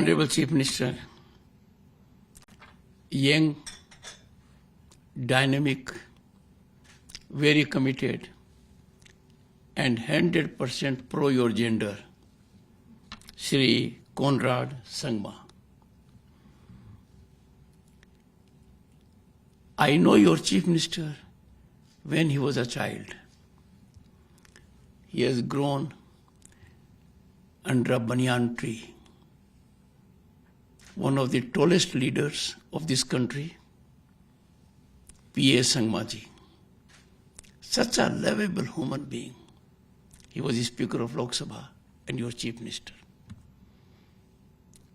Honorable Chief Minister, young, dynamic, very committed, and 100% pro your gender, Shri Conrad Sangma. I know your Chief Minister when he was a child. He has grown under a banyan tree. One of the tallest leaders of this country, P.A. Sangmaji. Such a lovable human being. He was the Speaker of Lok Sabha and your Chief Minister.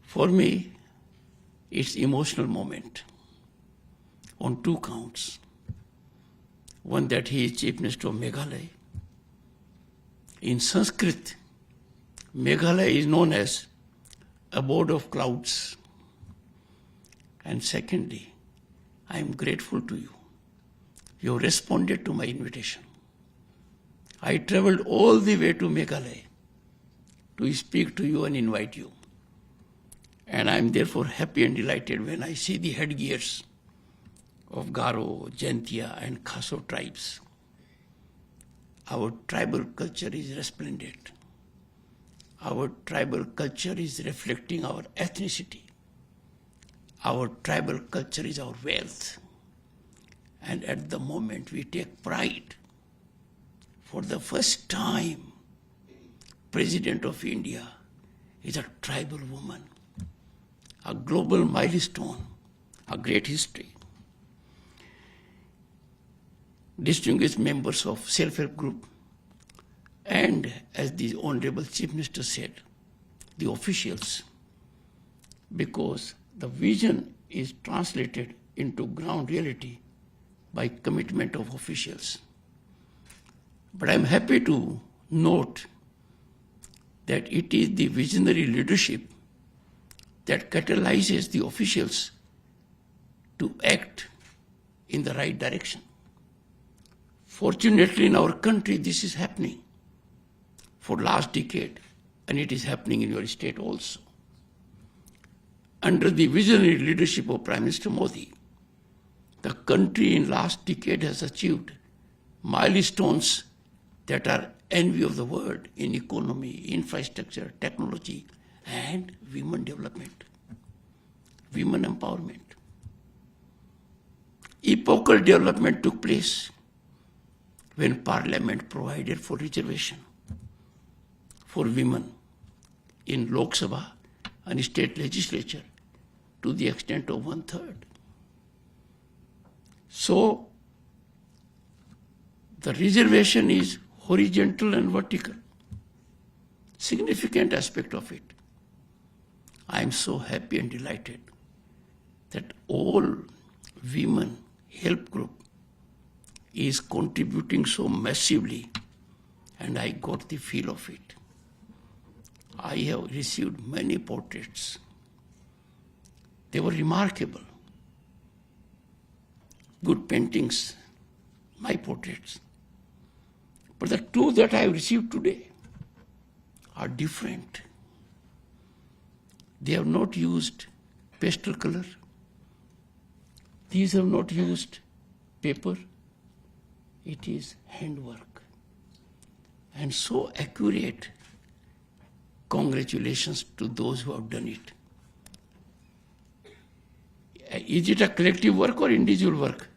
For me, it's emotional moment on two counts. One, that he is Chief Minister of Meghalaya. In Sanskrit, Meghalaya is known as abode of clouds. And secondly, I am grateful to you. You responded to my invitation. I traveled all the way to Meghalaya to speak to you and invite you. And I am therefore happy and delighted when I see the headgears of Garo, Jaintia and Khaso tribes. Our tribal culture is resplendent. Our tribal culture is reflecting our ethnicity. Our tribal culture is our wealth. And at the moment we take pride. For the first time, President of India is a tribal woman. A global milestone, a great history. Distinguished members of self-help group, and as the Honorable Chief Minister said, the officials, because the vision is translated into ground reality by commitment of officials. But I'm happy to note that it is the visionary leadership that catalyzes the officials to act in the right direction. Fortunately, in our country, this is happening for last decade, and it is happening in your state also. Under the visionary leadership of Prime Minister Modi, the country in last decade has achieved milestones that are envy of the world in economy, infrastructure, technology, and women development, women empowerment. Epochal development took place when Parliament provided for reservation for women in Lok Sabha and state legislature to the extent of 1/3. So, the reservation is horizontal and vertical. Significant aspect of it. I am so happy and delighted that all women help group is contributing so massively, and I got the feel of it. I have received many portraits. They were remarkable. Good paintings, my portraits. But the two that I have received today are different. They have not used pastel color. These have not used paper. It is handwork. And so accurate. Congratulations to those who have done it. Is it a collective work or individual work?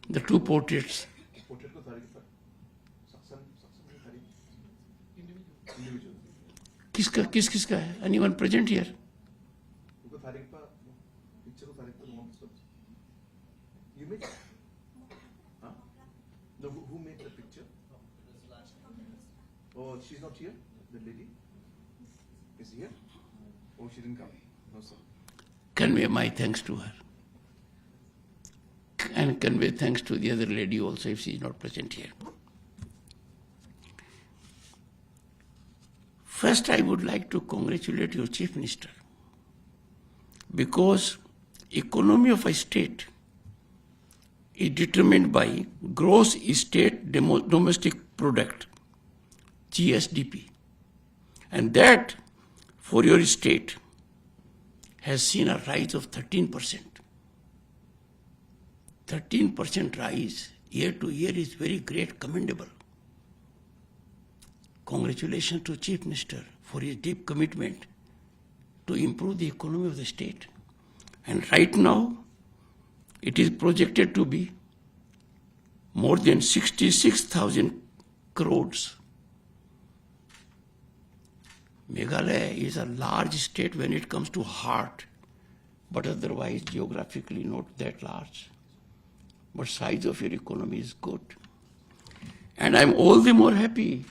The two portraits. किसका है? Anyone present here? Who made the picture? Oh, she's not here? The lady? Is here? Oh, she didn't come. No, sir. Convey my thanks to her. And convey thanks to the other lady also if she is not present here. First, I would like to congratulate your Chief Minister, because economy of a state is determined by gross state domestic product, GSDP. And that for your state has seen a rise of 13%. 13% rise year to year is very great, commendable. Congratulations to Chief Minister for his deep commitment to improve the economy of the state. And right now, it is projected to be more than 66,000 crores. Meghalaya is a large state when it comes to heart, but otherwise geographically not that large. But size of your economy is good. And I'm all the more happy,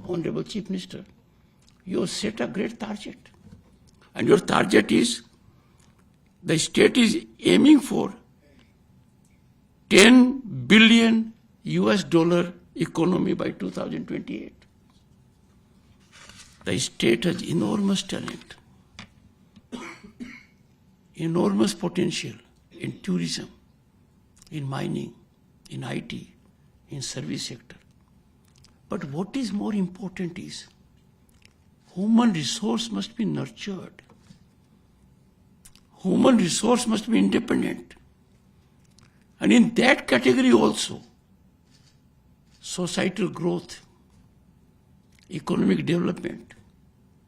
Honorable Chief Minister, you have set a great target. And your target is, the state is aiming for $10 billion economy by 2028. The state has enormous talent, enormous potential in tourism, in mining, in IT, in service sector. But what is more important is human resource must be nurtured. Human resource must be independent. And in that category also, societal growth, economic development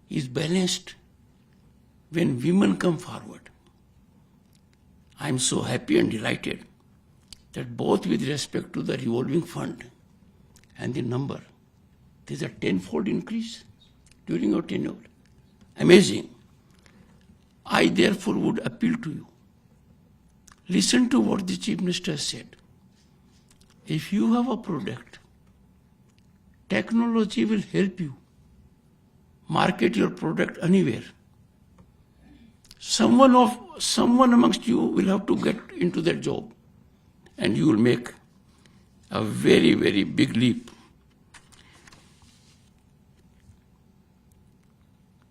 is balanced when women come forward. I am so happy and delighted that both with respect to the revolving fund and the number, there is a tenfold increase during your tenure. Amazing. I therefore would appeal to you. Listen to what the Chief Minister said. If you have a product, technology will help you market your product anywhere. Someone amongst you will have to get into that job, and you will make a very, very big leap.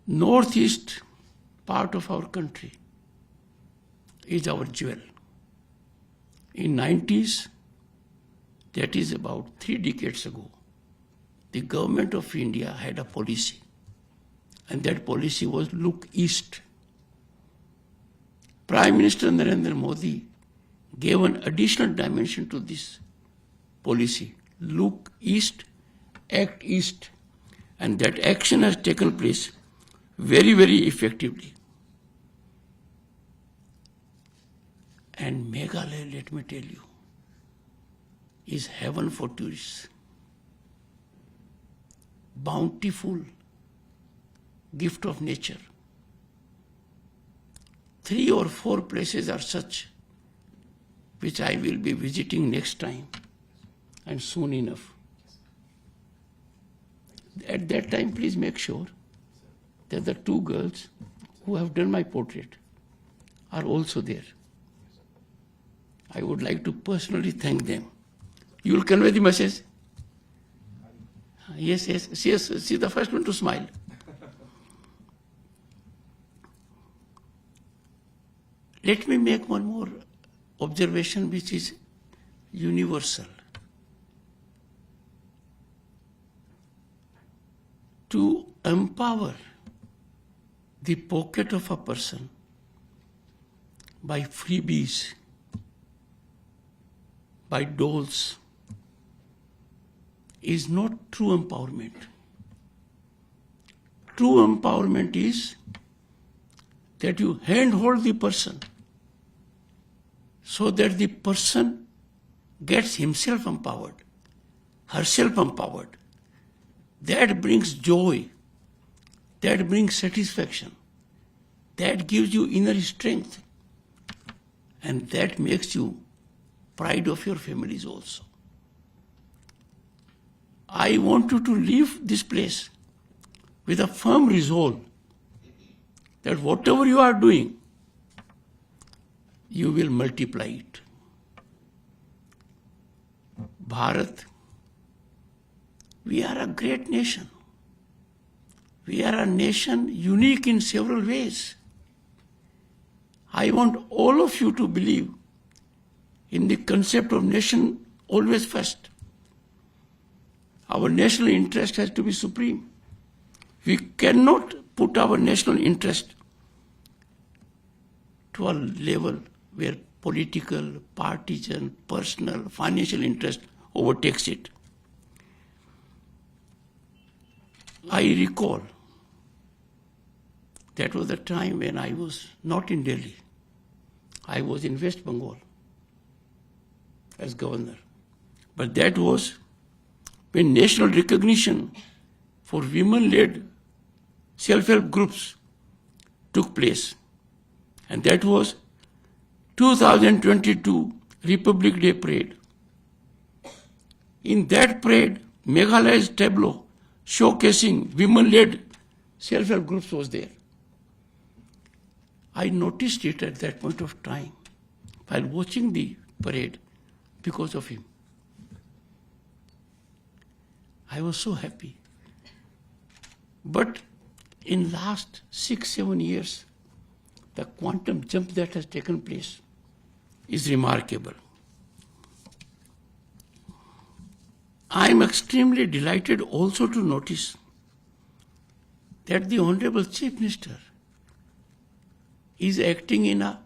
Northeast part of our country is our jewel. In 90s, that is about 3 decades ago, the government of India had a policy, and that policy was look east. Prime Minister Narendra Modi gave an additional dimension to this policy. Look east, act east. And that action has taken place very, very effectively. And Meghalaya, let me tell you, is heaven for tourists. Bountiful gift of nature. 3 or 4 places are such which I will be visiting next time and soon enough. At that time, please make sure that the 2 girls who have done my portrait are also there. I would like to personally thank them. You will convey the message? Yes, yes. She is the first one to smile. Let me make one more observation which is universal. To empower the pocket of a person by freebies, by doles, is not true empowerment. True empowerment is that you handhold the person so that the person gets himself empowered, herself empowered. That brings joy, that brings satisfaction, that gives you inner strength, and that makes you pride of your families also. I want you to leave this place with a firm resolve that whatever you are doing, you will multiply it. Bharat, we are a great nation. We are a nation unique in several ways. I want all of you to believe in the concept of nation always first. Our national interest has to be supreme. We cannot put our national interest to a level where political, partisan, personal, financial interest overtakes it. I recall that was the time when I was not in Delhi. I was in West Bengal as governor. But that was when national recognition for women-led self-help groups took place. And that was 2022 Republic Day Parade. In that parade, Meghalaya's tableau showcasing women-led self-help groups was there. I noticed it at that point of time while watching the parade because of him. I was so happy. But in last 6-7 years, the quantum jump that has taken place is remarkable. I am extremely delighted also to notice that the Honorable Chief Minister is acting in a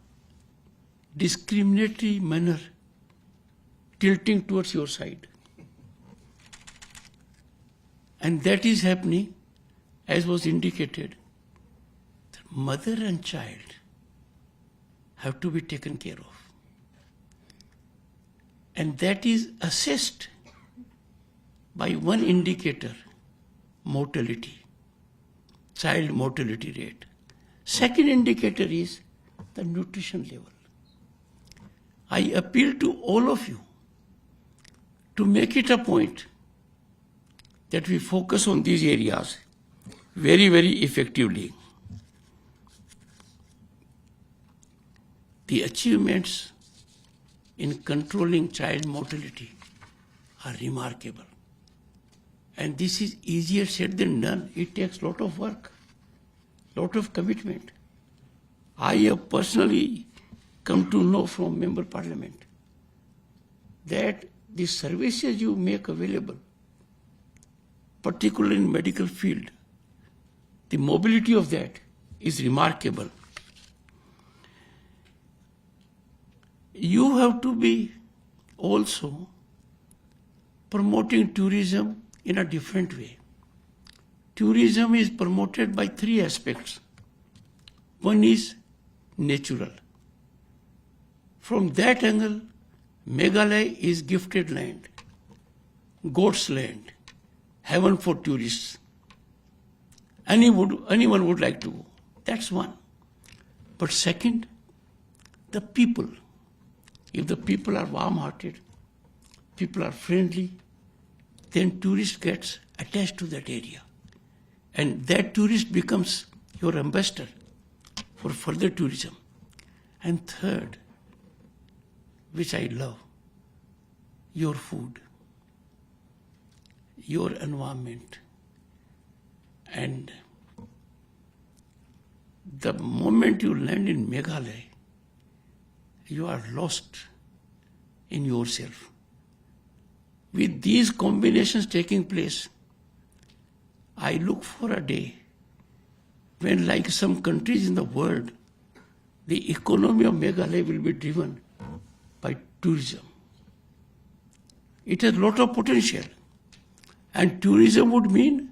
discriminatory manner, tilting towards your side. And that is happening, as was indicated, that mother and child have to be taken care of. And that is assessed by one indicator, mortality, child mortality rate. Second indicator is the nutrition level. I appeal to all of you to make it a point that we focus on these areas very, very effectively. The achievements in controlling child mortality are remarkable. And this is easier said than done. It takes a lot of work, lot of commitment. I have personally come to know from Member Parliament that the services you make available, particularly in medical field, the mobility of that is remarkable. You have to be also promoting tourism in a different way. Tourism is promoted by 3 aspects. One is natural. From that angle, Meghalaya is gifted land, God's land, heaven for tourists. Anyone would like to go. That's one. But second, the people. If the people are warm-hearted, people are friendly, then tourist gets attached to that area. And that tourist becomes your ambassador for further tourism. And third, which I love, your food, your environment. And the moment you land in Meghalaya, you are lost in yourself. With these combinations taking place, I look for a day when, like some countries in the world, the economy of Meghalaya will be driven by tourism. It has a lot of potential. And tourism would mean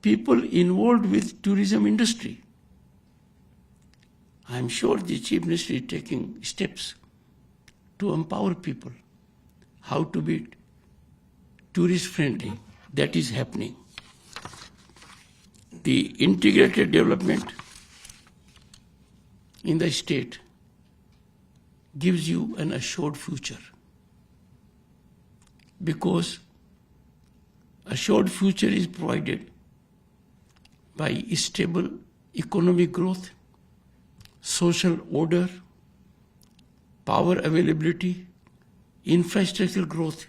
people involved with tourism industry. I am sure the Chief Minister is taking steps to empower people how to be tourist friendly. That is happening. The integrated development in the state gives you an assured future, because assured future is provided by stable economic growth, social order, power availability, infrastructural growth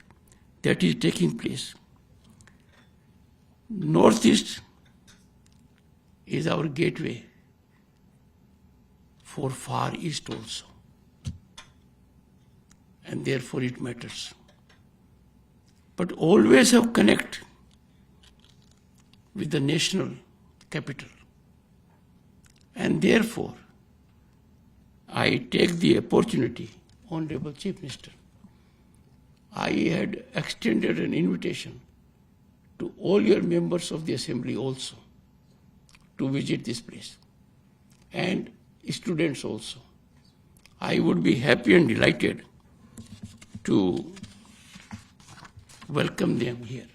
that is taking place. Northeast is our gateway for Far East also, and therefore it matters. But always have connect with the national capital. And therefore, I take the opportunity, Honorable Chief Minister, I had extended an invitation to all your members of the Assembly also to visit this place, and students also. I would be happy and delighted to welcome them here.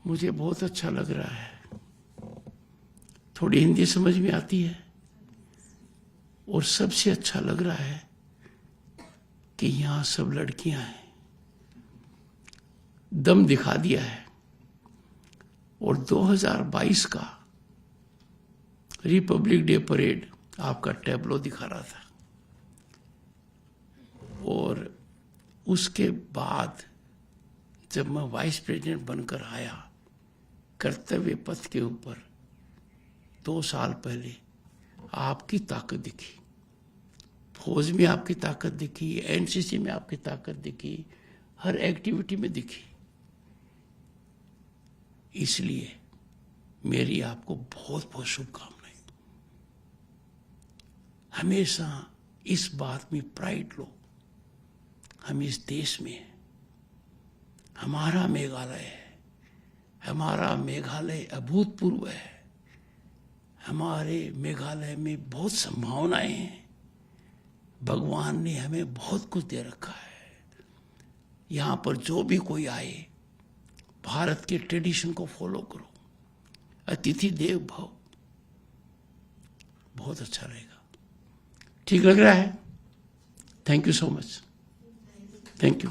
मुझे बहुत अच्छा लग रहा है, थोड़ी हिंदी समझ में आती है, और सबसे अच्छा लग रहा है कि यहाँ सब लड़कियां हैं। दम दिखा दिया है, और 2022 का रिपब्लिक डे परेड आपका टैब्लो दिखा रहा था, और उसके बाद जब मैं वाइस प्रेसिडेंट बनकर आया कर्तव्य पथ के ऊपर 2 साल पहले, आपकी ताकत दिखी, फौज में आपकी ताकत दिखी, एनसीसी में आपकी ताकत दिखी, हर एक्टिविटी में दिखी। इसलिए मेरी आपको बहुत बहुत शुभकामनाएं। हमेशा इस बात में प्राइड लो, हम इस देश में हैं, हमारा मेघालय है, हमारा मेघालय अभूतपूर्व है, हमारे मेघालय में बहुत संभावनाएं हैं, भगवान ने हमें बहुत कुछ दे रखा है। यहाँ पर जो भी कोई आए, भारत के ट्रेडिशन को फॉलो करो, अतिथि देव भव, बहुत अच्छा रहेगा। ठीक लग रहा है? Thank you so much. Thank you.